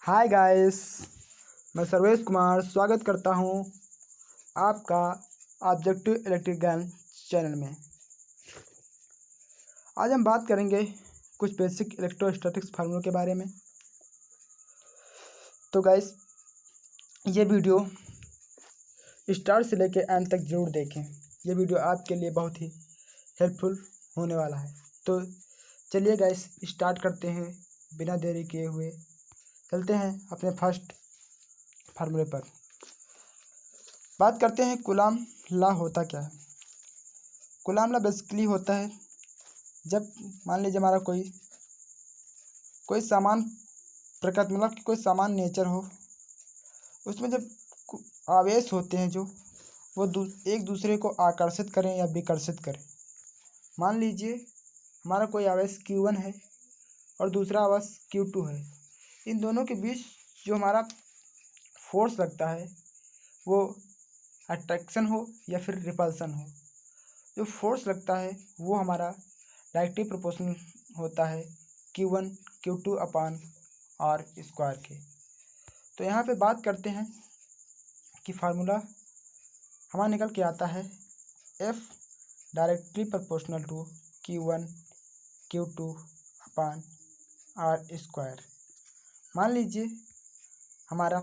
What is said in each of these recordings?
Hi guys, मैं सर्वेश कुमार स्वागत करता हूं आपका ऑब्जेक्टिव इलेक्ट्रिक ज्ञान चैनल में। आज हम बात करेंगे कुछ बेसिक इलेक्ट्रोस्टैटिक्स फार्मूलों के बारे में। तो गाइस, ये वीडियो स्टार्ट से लेके एंड तक जरूर देखें। ये वीडियो आपके लिए बहुत ही हेल्पफुल होने वाला है। तो चलिए गाइस, स्टार्ट करते हैं। बिना देरी किए हुए चलते हैं अपने फर्स्ट फार्मूले पर। बात करते हैं कूलाम लॉ होता क्या है। कूलाम लॉ बेसिकली होता है जब मान लीजिए हमारा कोई सामान प्रकृति मतलब कि कोई सामान नेचर हो, उसमें जब आवेश होते हैं जो वो एक दूसरे को आकर्षित करें या विकर्षित करें। मान लीजिए हमारा कोई आवेश Q1 है और दूसरा आवेश Q2 है। इन दोनों के बीच जो हमारा फोर्स लगता है वो अट्रैक्शन हो या फिर रिपल्सन हो। जो फोर्स लगता है वो हमारा डायरेक्टली प्रोपोर्शनल होता है Q1 Q2 upon R square के। तो यहाँ पे बात करते हैं कि फार्मूला हमारा निकल के आता है F directly proportional to Q1 Q2 upon R square. मान लीजिए हमारा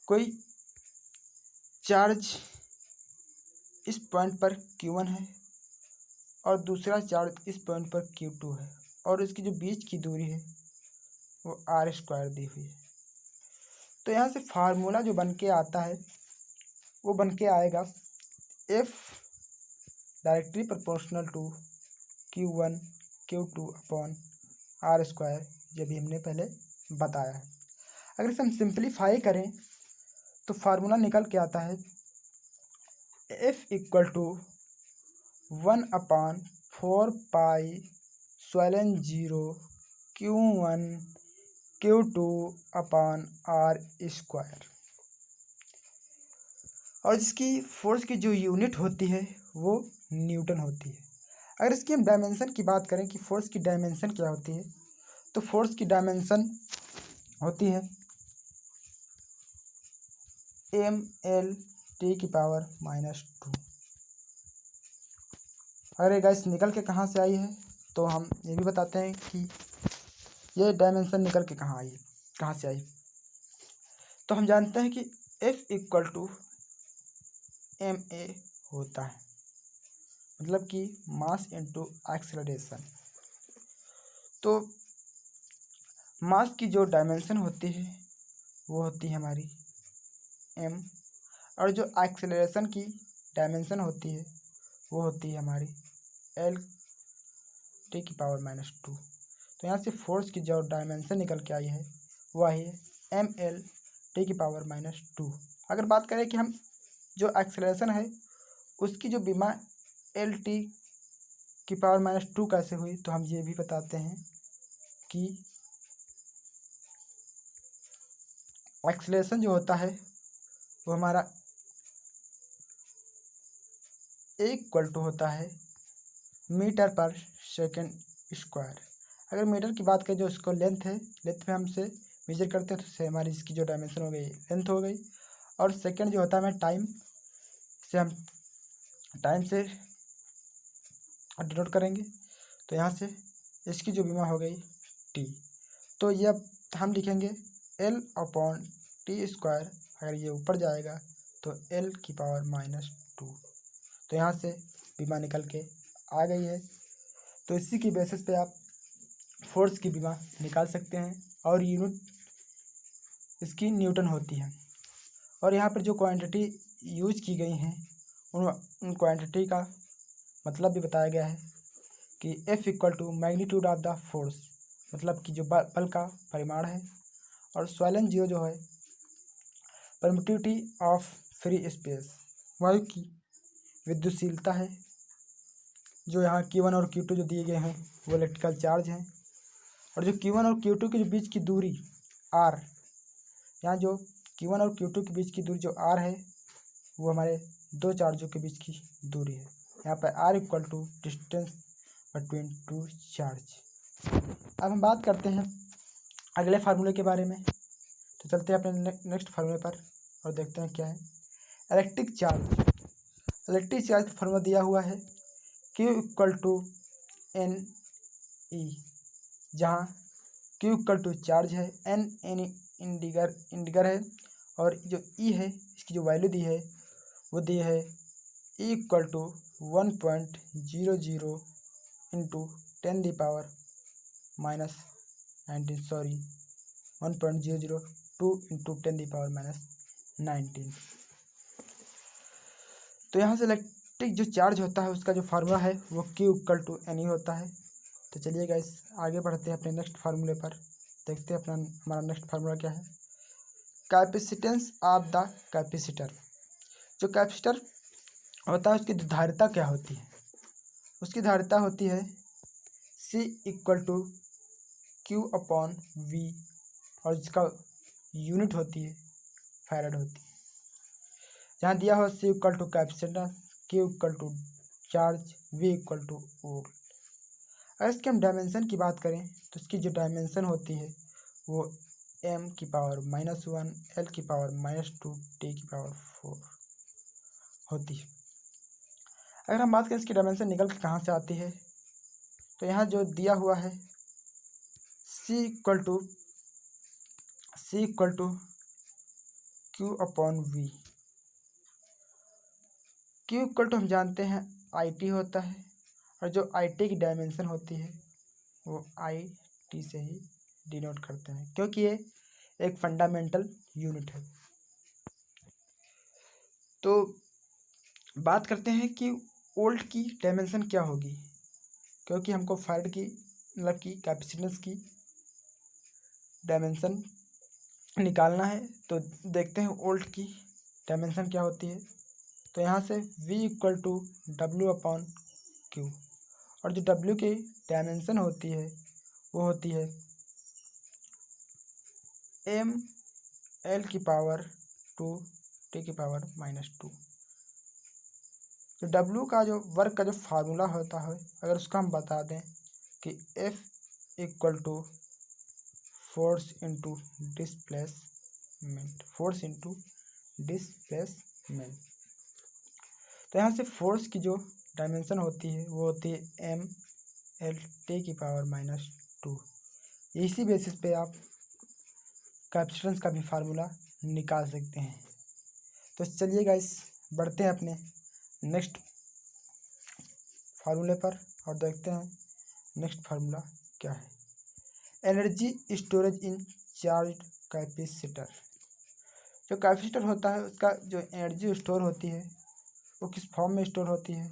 कोई चार्ज इस पॉइंट पर Q1 है और दूसरा चार्ज इस पॉइंट पर Q2 है और इसकी जो बीच की दूरी है वो R स्क्वायर दी हुई है। तो यहाँ से फार्मूला जो बन के आता है वो बन के आएगा F directly proportional to Q1 Q2 upon R square. ये भी हमने पहले बताया है। अगर इसे हम सिंप्लीफाई करें तो फार्मूला निकल के आता है F equal to 1/4 pi epsilon 0 Q1 Q2 upon R square. और इसकी फोर्स की जो यूनिट होती है वो न्यूटन होती है। अगर इसकी हम डायमेंशन की बात करें कि फोर्स की डायमेंशन क्या होती है, तो फोर्स की डायमेंशन होती है mL/(10⁻²)। अगर ये गाइस निकल के कहाँ से आई है तो हम ये भी बताते हैं कि ये डायमेंशन निकल के कहाँ से आई। तो हम जानते हैं कि F इक्वल टू ma होता है, मतलब कि मास इनटू एक्सेलरेशन। तो मास की जो डायमेंशन होती है वो होती है हमारी m, और जो एक्सेलरेशन की डायमेंशन होती है वो होती है हमारी L(10⁻²). तो यहाँ से फोर्स की जो डायमेंशन निकल के आई है वो आई है mL(10⁻²). अगर बात करें कि हम जो एक्सेलरेशन है उसकी जो विमा L(10⁻² कैसे हुई, तो हम ये भी बताते हैं कि एक्सेलरेशन जो होता है वो हमारा इक्वल टू होता है मीटर/सेकंड²। अगर मीटर की बात करें जो इसको लेंथ है, लेंथ में हमसे मेजर करते हैं तो से हमारी इसकी जो डायमेंशन हो गई लेंथ हो गई, और सेकंड जो होता है हमें टाइम से हम टाइम से डिनोट करेंगे। तो यहाँ से इसकी जो विमा हो गई t। तो ये अब हम लिखेंगे L/(t²). अगर ये ऊपर जाएगा तो L⁻²। तो यहाँ से विमा निकल के आ गई है। तो इसी की बेसिस पे आप फोर्स की विमा निकाल सकते हैं और यूनिट इसकी न्यूटन होती है। और यहाँ पर जो क्वांटिटी यूज की गई हैं उन क्वांटिटी का मतलब भी बताया गया है कि F equal to magnitude of the force, मतलब कि जो बल का परिमाण है, और स्वलन 0 जो है परमिटिविटी ऑफ फ्री स्पेस, वायु की विद्युतशीलता है। जो यहाँ Q1 और Q2 जो दिए गए हैं वो इलेक्ट्रिकल चार्ज हैं, और जो Q1 और Q2 के बीच की दूरी R, यहाँ जो Q1 और Q2 के बीच की दूरी जो R है वो हमारे दो चार्जों के बीच की दूरी है। यहाँ पर R equal to distance between two charge. अब हम बात करते हैं अगले फार्मूले के बारे में। तो चलते हैं अपने नेक्स्ट फार्मूले पर और देखते हैं क्या है। इलेक्ट्रिक चार्ज का फार्मूला दिया हुआ है Q equal to n e, जहाँ Q इक्वल टू चार्ज है, एन इंडिगर है, और जो E है इसकी जो वैल्यू दी है वो दी है E equal to 1.00 into 10⁻⁻19 1.002 into 10⁻⁻19। तो यहाँ से इलेक्ट्रिक जो चार्ज होता है उसका जो फार्मूला है वो Q equal to n e होता है। तो चलिए गाइस आगे बढ़ते हैं अपने नेक्स्ट फार्मूले पर, देखते हैं हमारा नेक्स्ट फार्मूला क्या है। कैपेसिटेंस ऑफ द कैपेसिटर, जो कैपेसिटर होता है उसकी धारिता क्या होती है? उसकी धारिता होती है C equal to Q upon V, और जिसका यूनिट होती है फैराड होती है। जहाँ दिया हो C equal to capacitor, Q equal to charge, V equal to volt. अगर इसके हम डायमेंशन की बात करें तो इसकी जो डायमेंशन होती है वो m⁻⁻1 l⁻⁻2 t⁻4 होती है। अगर हम बात करें इसकी डायमेंशन निकल के कहाँ से आती है, तो यहाँ जो दिया हुआ है C equal to Q upon V। Q equal to हम जानते हैं IT होता है, और जो IT की डायमेंशन होती है वो IT से ही डिनोट करते हैं, क्योंकि ये एक फंडामेंटल यूनिट है। तो बात करते हैं कि वोल्ट की डायमेंशन क्या होगी, क्योंकि हमको फैराड की मतलब की कैपेसिटेंस की डायमेंशन निकालना है। तो देखते हैं वोल्ट की डायमेंशन क्या होती है। तो यहाँ से V equal to W upon Q, और जो W की डायमेंशन होती है वो होती है m⁻⁻2 t⁻⁻2। तो W का जो वर्क का जो फार्मूला होता है, अगर उसका हम बता दें कि F equal to force into displacement, तो यहाँ से फोर्स की जो डायमेंशन होती है वो होती है m⁻⁻2। इसी बेसिस पे आप कैपेसिटेंस का भी फार्मूला निकाल सकते हैं। तो चलिए गाइस बढ़ते हैं अपने नेक्स्ट फार्मूले पर और देखते हैं नेक्स्ट फार्मूला क्या है। Energy storage in charge capacitor, जो कैपेसिटर होता है उसका जो एनर्जी स्टोर होती है वो किस फॉर्म में स्टोर होती है,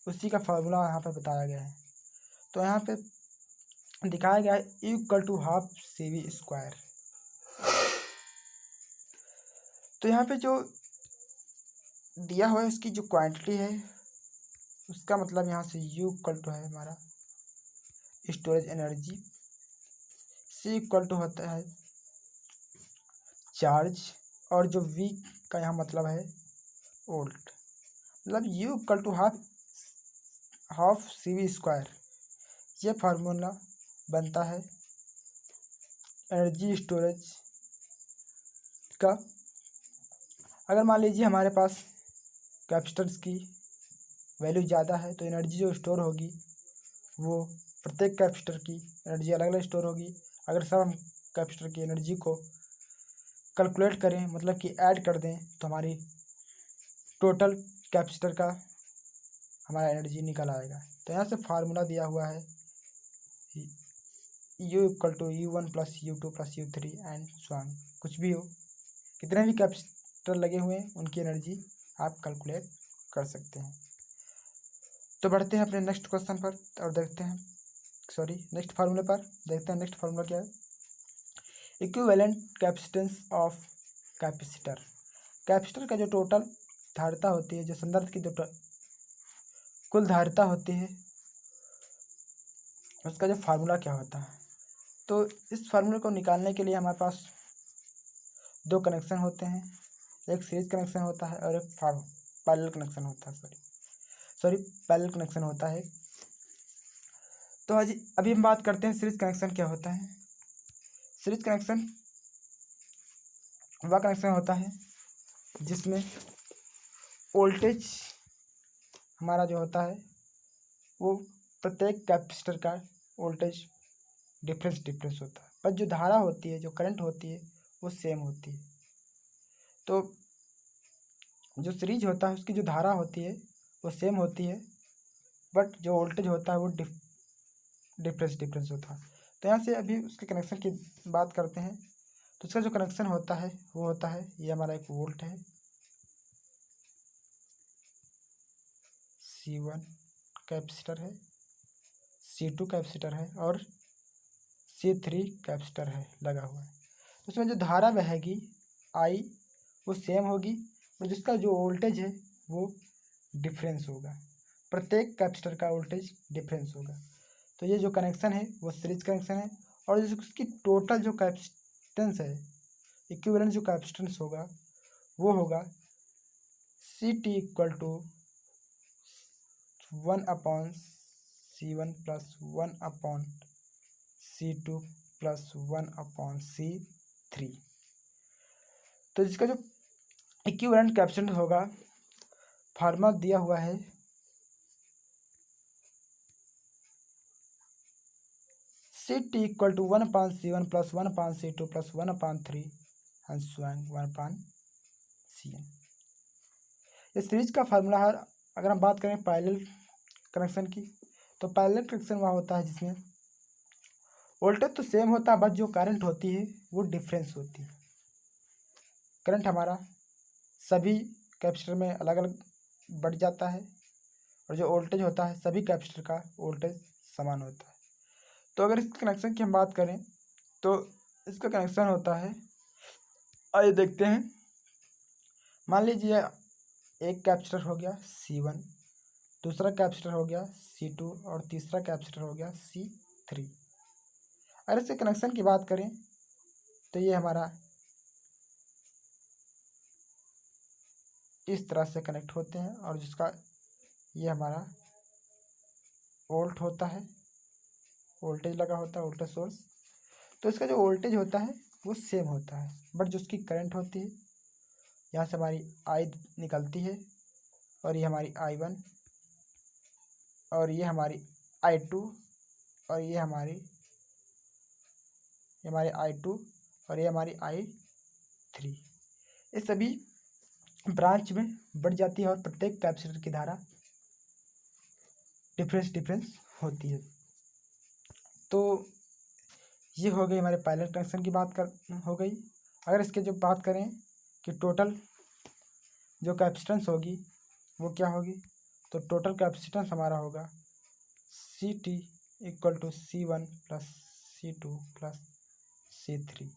उसी का फार्मूला यहाँ पर बताया गया है। तो यहाँ पे दिखाया गया है E equal to half CV²। तो यहाँ पे जो दिया हुआ है उसकी जो क्वांटिटी है उसका मतलब यहाँ से U इक्वल टू है हमारा storage energy, C equal to होता है चार्ज, और जो V का यहाँ मतलब है वोल्ट, मतलब U equal to half CV²। ये फार्मूला बनता है एनर्जी स्टोरेज का। अगर मान लीजिए हमारे पास कैपेसिटर्स की वैल्यू ज़्यादा है तो एनर्जी जो स्टोर होगी वो प्रत्येक कैपेसिटर की एनर्जी अलग अलग स्टोर होगी। अगर सब हम कैपेसिटर की एनर्जी को कैलकुलेट करें, मतलब कि ऐड कर दें, तो हमारी टोटल कैपेसिटर का हमारा एनर्जी निकल आएगा। तो यहाँ से फार्मूला दिया हुआ है U equal to U1 plus U2 plus U3 and so on, कुछ भी हो, कितने भी कैपेसिटर लगे हुए हैं उनकी एनर्जी आप कैलकुलेट कर सकते हैं। तो बढ़ते हैं अपने नेक्स्ट क्वेश्चन पर और देखते हैं नेक्स्ट फार्मूले पर, देखते हैं नेक्स्ट फार्मूला क्या है। Equivalent capacitance of capacitor, capacitor का जो टोटल धारिता होती है, जो संदर्भ की जो कुल धारिता होती है उसका जो फार्मूला क्या होता है। तो इस फार्मूले को निकालने के लिए हमारे पास दो कनेक्शन होते हैं, एक सीरीज कनेक्शन होता है और एक पैरेलल कनेक्शन होता है पैरेलल कनेक्शन होता है। तो अभी हम बात करते हैं सीरीज कनेक्शन क्या होता है। सीरीज कनेक्शन वह कनेक्शन होता है जिसमें वोल्टेज हमारा जो होता है वो प्रत्येक कैपेसिटर का वोल्टेज डिफरेंस होता है, पर जो धारा होती है, जो करंट होती है, वो सेम होती है। तो जो सीरीज होता है उसकी जो धारा होती है वो सेम होती है, बट जो वोल्टेज होता है वो डिफरेंस होता है। तो यहाँ से अभी उसके कनेक्शन की बात करते हैं। तो उसका जो कनेक्शन होता है वो होता है, ये हमारा एक वोल्ट है, C1 कैपेसिटर है, C2 कैपेसिटर है और C3 कैपेसिटर है लगा हुआ है। तो उसमें जो धारा बहेगी I वो सेम होगी, और जिसका जो वोल्टेज है वो डिफरेंस होगा। प्रत्येक कैपेसिटर का वोल्टेज डिफरेंस होगा। तो ये जो कनेक्शन है वो सीरीज कनेक्शन है। और जो उसकी टोटल जो कैपेसिटेंस है, इक्विवेलेंट जो कैपेसिटेंस होगा वो होगा CT equal to 1/C1 plus 1/C2 plus 1/C3। तो जिसका जो इक्विवेलेंट कैपेसिटेंस होगा, फार्मूला दिया हुआ है CT equal to 1/C1 plus 1/C2 plus 1/3 and so on 1/CN। ये सीरीज का फार्मूला है। अगर हम बात करें पैरेलल कनेक्शन की, तो पैरेलल कनेक्शन वह होता है जिसमें वोल्टेज तो सेम होता है, बट जो करंट होती है वो डिफरेंस होती है। करंट हमारा सभी कैपेसिटर में अलग अलग बढ़ जाता है, और जो वोल्टेज होता है सभी कैपेसिटर का वोल्टेज समान होता है। तो अगर इस कनेक्शन की हम बात करें तो इसका कनेक्शन होता है, आइए देखते हैं। मान लीजिए एक कैपेसिटर हो गया C1, दूसरा कैपेसिटर हो गया C2 और तीसरा कैपेसिटर हो गया C3। अगर इसके कनेक्शन की बात करें तो ये हमारा इस तरह से कनेक्ट होते हैं, और जिसका ये हमारा वोल्ट होता है, वोल्टेज लगा होता है, वोल्टेज सोर्स। तो इसका जो वोल्टेज होता है वो सेम होता है, बट जो उसकी करंट होती है, यहाँ से हमारी I निकलती है, और ये हमारी I1, और ये हमारी I2, और ये हमारी I2, और ये हमारी I3। ये सभी ब्रांच में बढ़ जाती है, और प्रत्येक कैपेसिटर की धारा डिफरेंस होती है। तो ये हो गई हमारे पैरेलल कनेक्शन की बात हो गई। अगर इसके जो बात करें कि टोटल जो कैपेसिटेंस होगी वो क्या होगी, तो टोटल कैपेसिटेंस हमारा होगा CT equal to C1 plus C2 plus C3।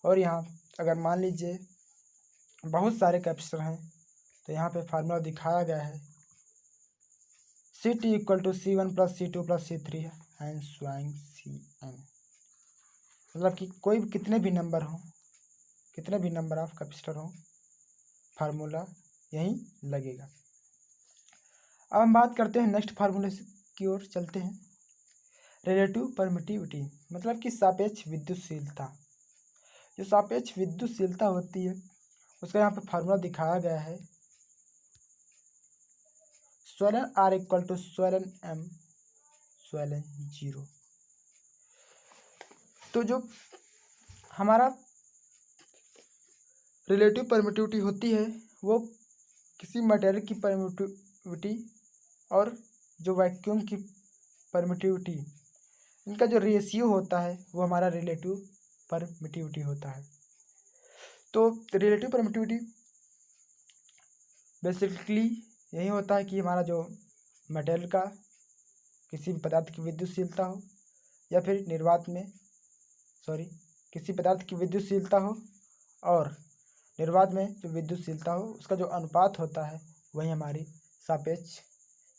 और यहाँ अगर मान लीजिए बहुत सारे कैपेसिटर हैं, तो यहाँ पे फार्मूला दिखाया गया है CT equal to C1 plus C2 plus C3 and so on CN। मतलब कि कोई भी कितने भी नंबर ऑफ कैपेसिटर हों, फार्मूला यहीं लगेगा। अब हम बात करते हैं नेक्स्ट फार्मूले की ओर चलते हैं। रिलेटिव परमिटिविटी मतलब कि सापेक्ष विद्युतशीलता। जो सापेक्ष विद्युतशीलता होती है उसका यहाँ पर फार्मूला दिखाया गया है, epsilon R equal to epsilon M epsilon 0। तो जो हमारा रिलेटिव परमिटिविटी होती है वो किसी मटेरियल की परमिटिविटी और जो वैक्यूम की परमिटिविटी, इनका जो रेशियो होता है वो हमारा रिलेटिव परमिटिविटी होता है। तो रिलेटिव परमिटिविटी बेसिकली यही होता है कि हमारा जो मटेरियल का किसी भी पदार्थ की विद्युतशीलता हो, या फिर किसी पदार्थ की विद्युतशीलता हो और निर्वात में जो विद्युतशीलता हो, उसका जो अनुपात होता है वही हमारी सापेक्ष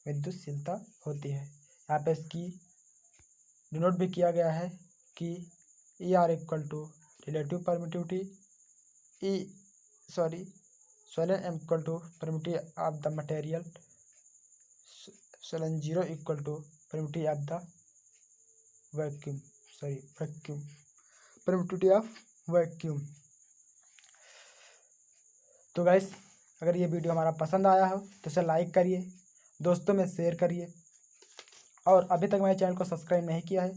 विद्युतशीलता होती है। यहाँ पे इसकी डिनोट भी किया गया है कि ER equal to relative permittivity epsilon M equal to permittivity of the material, epsilon 0 equal to permittivity of the vacuum permittivity of vacuum. तो गाइस अगर ये वीडियो हमारा पसंद आया हो तो इसे लाइक करिए, दोस्तों में शेयर करिए, और अभी तक मेरे चैनल को सब्सक्राइब नहीं किया है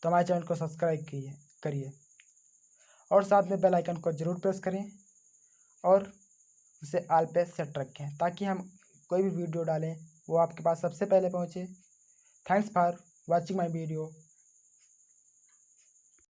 तो हमारे चैनल को सब्सक्राइब करिए और साथ में बेल आइकन को ज़रूर प्रेस करें और उसे ऑल पे सेट रखें ताकि हम कोई भी वीडियो डालें वो आपके पास सबसे पहले पहुँचे। Thanks for watching my video.